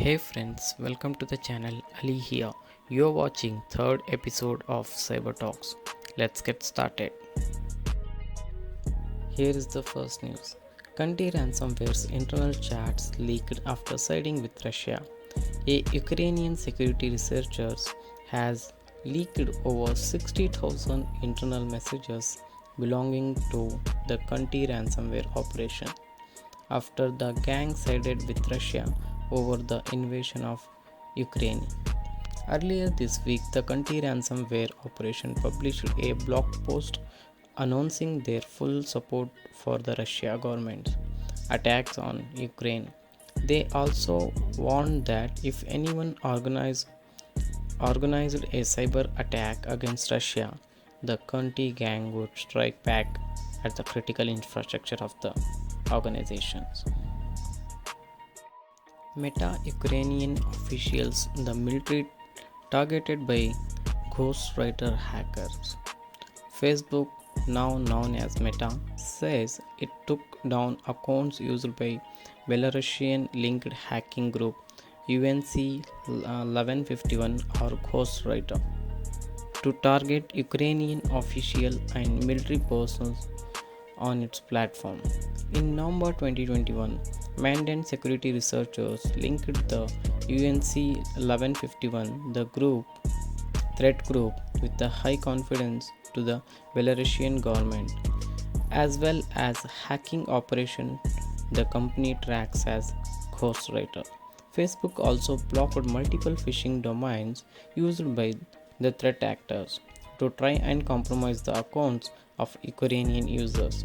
Hey friends, welcome to the channel. Ali here. You're watching third episode of Cyber Talks. Let's get started. Here is the first news. Conti ransomware's internal chats leaked after siding with Russia. A Ukrainian security researcher has leaked over 60,000 internal messages belonging to the Conti ransomware operation after the gang sided with Russia over the invasion of Ukraine. Earlier this week, the Conti ransomware operation published a blog post announcing their full support for the Russia government's attacks on Ukraine. They also warned that if anyone organized a cyber attack against Russia, the Conti gang would strike back at the critical infrastructure of the organizations. Meta Ukrainian officials, the military targeted by ghostwriter hackers. Facebook, now known as Meta, says it took down accounts used by Belarusian linked hacking group UNC 1151 or Ghostwriter to target Ukrainian official and military persons on its platform. In November 2021, Mandiant security researchers linked the UNC 1151, the threat group, with the high confidence to the Belarusian government, as well as hacking operation the company tracks as Ghostwriter. Facebook also blocked multiple phishing domains used by the threat actors to try and compromise the accounts of Ukrainian users.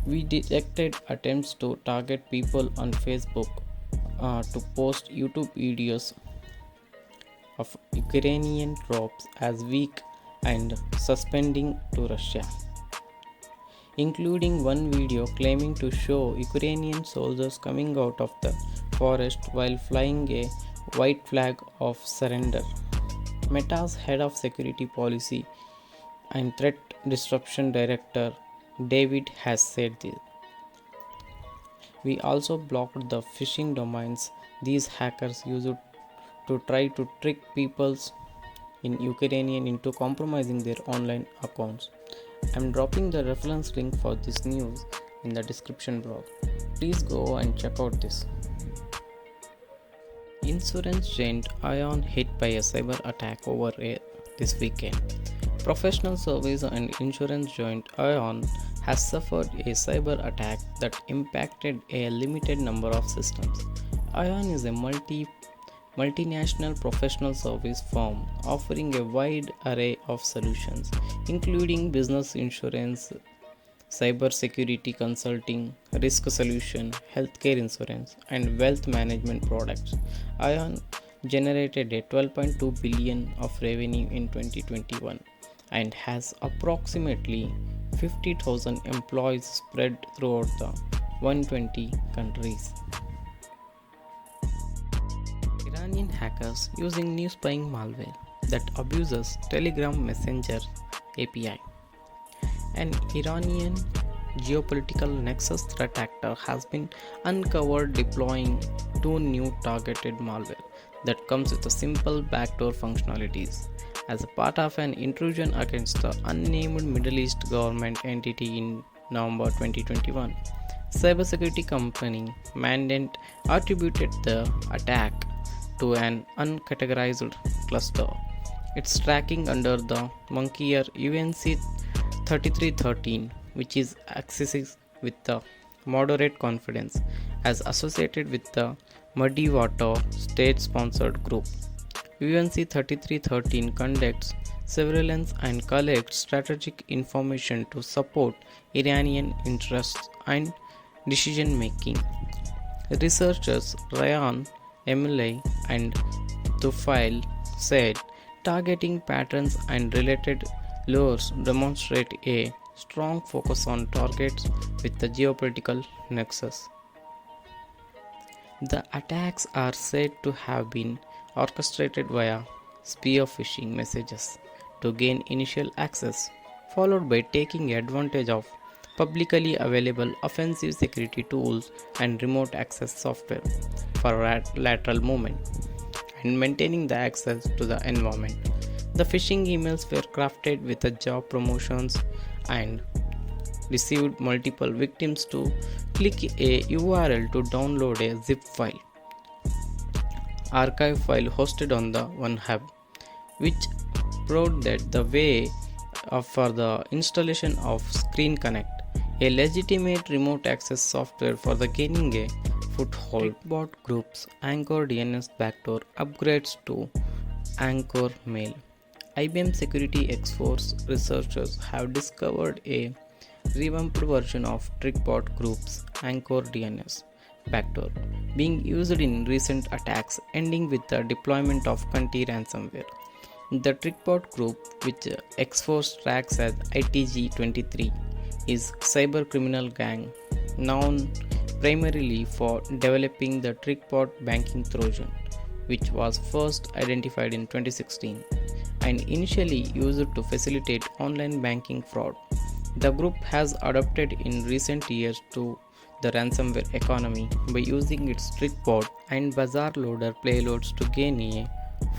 We detected attempts to target people on Facebook to post YouTube videos of Ukrainian troops as weak and suspending to Russia, including one video claiming to show Ukrainian soldiers coming out of the forest while flying a white flag of surrender. Meta's head of security policy and threat disruption director David has said this. We also blocked the phishing domains these hackers used to try to trick people in Ukrainian into compromising their online accounts. I'm dropping the reference link for this news in the description box. Please go and check out this. Insurance giant Ion hit by a cyber attack this weekend. Professional service and insurance giant Ion has suffered a cyber attack that impacted a limited number of systems. Ion is a multinational professional service firm offering a wide array of solutions, including business insurance, cyber security consulting, risk solution, healthcare insurance, and wealth management products. Ion generated a 12.2 billion of revenue in 2021 and has approximately 50,000 employees spread throughout the 120 countries. Iranian hackers using new spying malware that abuses Telegram Messenger API. An Iranian geopolitical nexus threat actor has been uncovered deploying two new targeted malware that comes with a simple backdoor functionalities as a part of an intrusion against the unnamed Middle East government entity in November 2021. Cybersecurity company Mandiant attributed the attack to an uncategorized cluster. It's tracking under the Monkeyer UNC 3313, which is accessed with the moderate confidence as associated with the Muddy Water state-sponsored group. UNC 3313 conducts surveillance and collects strategic information to support Iranian interests and decision making. Researchers Ryan, Emily, and Tufail said targeting patterns and related lures demonstrate a strong focus on targets with the geopolitical nexus. The attacks are said to have been orchestrated via spear phishing messages to gain initial access, followed by taking advantage of publicly available offensive security tools and remote access software. for lateral movement and maintaining the access to the environment. The phishing emails were crafted with the job promotions and received multiple victims to click a URL to download a zip file, archive file hosted on the OneHub, which proved that the way for the installation of Screen Connect, a legitimate remote access software for the gaining a foothold. Trickbot Group's Anchor DNS backdoor upgrades to Anchor Mail. IBM Security X-Force researchers have discovered a revamped version of Trickbot Group's Anchor DNS backdoor being used in recent attacks, ending with the deployment of Conti ransomware. The Trickbot Group, which X-Force tracks as ITG-23, is a cybercriminal gang known primarily for developing the Trickbot banking Trojan, which was first identified in 2016 and initially used to facilitate online banking fraud. The group has adopted in recent years to the ransomware economy by using its Trickbot and Bazaar loader payloads to gain a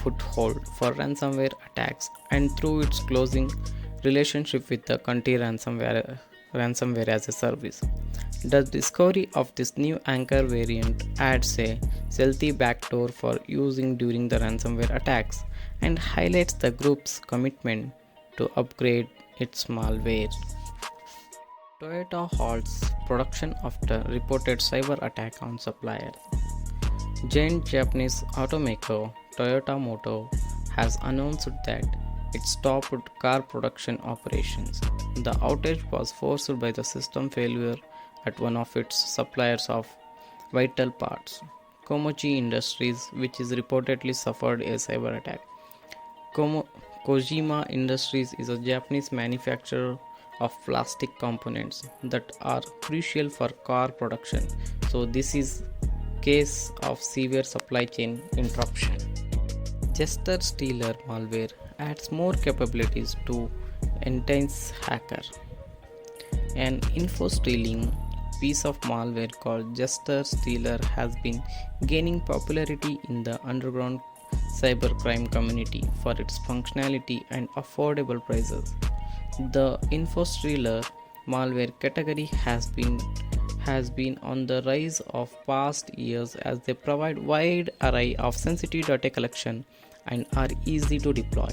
foothold for ransomware attacks, and through its closing relationship with the Conti ransomware as a service. The discovery of this new Anchor variant adds a stealthy backdoor for using during the ransomware attacks and highlights the group's commitment to upgrade its malware. Toyota halts production after reported cyber attack on supplier. Giant Japanese automaker Toyota Motor has announced that it stopped car production operations. The outage was forced by the system failure at one of its suppliers of vital parts, Komochi Industries, which is reportedly suffered a cyber attack. Kojima Industries is a Japanese manufacturer of plastic components that are crucial for car production. So this is case of severe supply chain interruption. Jester Stealer malware adds more capabilities to Entice Hacker. An info-stealing piece of malware called Jester Stealer has been gaining popularity in the underground cybercrime community for its functionality and affordable prices. The InfoStealer malware category has been on the rise of past years as they provide wide array of sensitive data collection and are easy to deploy.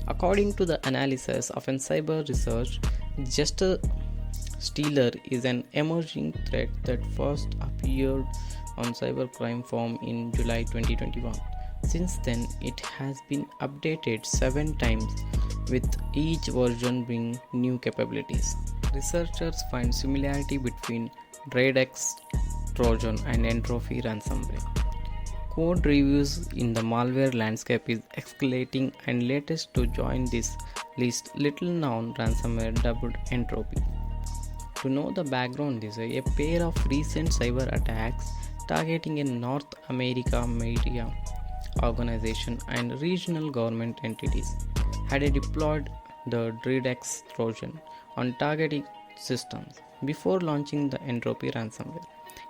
According to the analysis of Cyber Research, Jester Stealer is an emerging threat that first appeared on Cybercrime Forum in July 2021. Since then, it has been updated 7 times, with each version bringing new capabilities. Researchers find similarity between DraidX Trojan and Entropy ransomware. Code reviews in the malware landscape is escalating, and latest to join this list, little-known ransomware dubbed Entropy. To know the background, this is a pair of recent cyber attacks targeting a North America media organization and regional government entities had deployed the DraidX Trojan on targeting systems before launching the Entropy ransomware.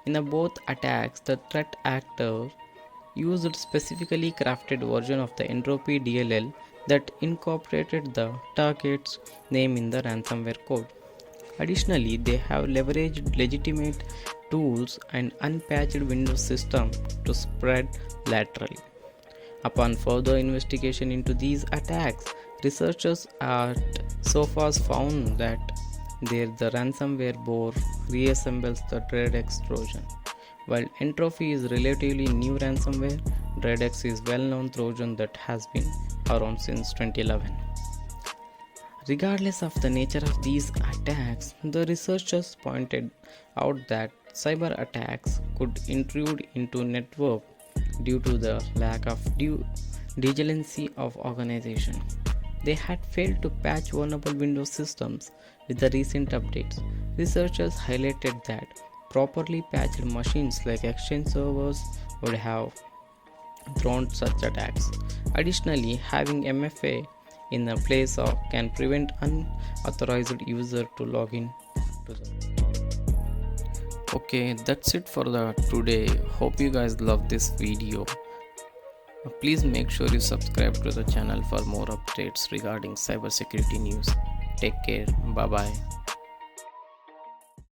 In both attacks, the threat actor used specifically crafted version of the Entropy DLL that incorporated the target's name in the ransomware code. Additionally, they have leveraged legitimate tools and unpatched Windows system to spread laterally. Upon further investigation into these attacks, researchers at Sophos found that the ransomware bore reassembles the DraidX Trojan. While Entropy is relatively new ransomware, DraidX is well-known Trojan that has been around since 2011. Regardless of the nature of these attacks, the researchers pointed out that cyber attacks could intrude into network due to the lack of due diligence of organization. They had failed to patch vulnerable Windows systems with the recent updates. Researchers highlighted that properly patched machines like Exchange servers would have thrown such attacks. Additionally, having MFA in the place of can prevent unauthorized user to log in to the Okay, that's it for the today. Hope you guys love this video. Please make sure you subscribe to the channel for more updates regarding cybersecurity news. Take care. Bye bye.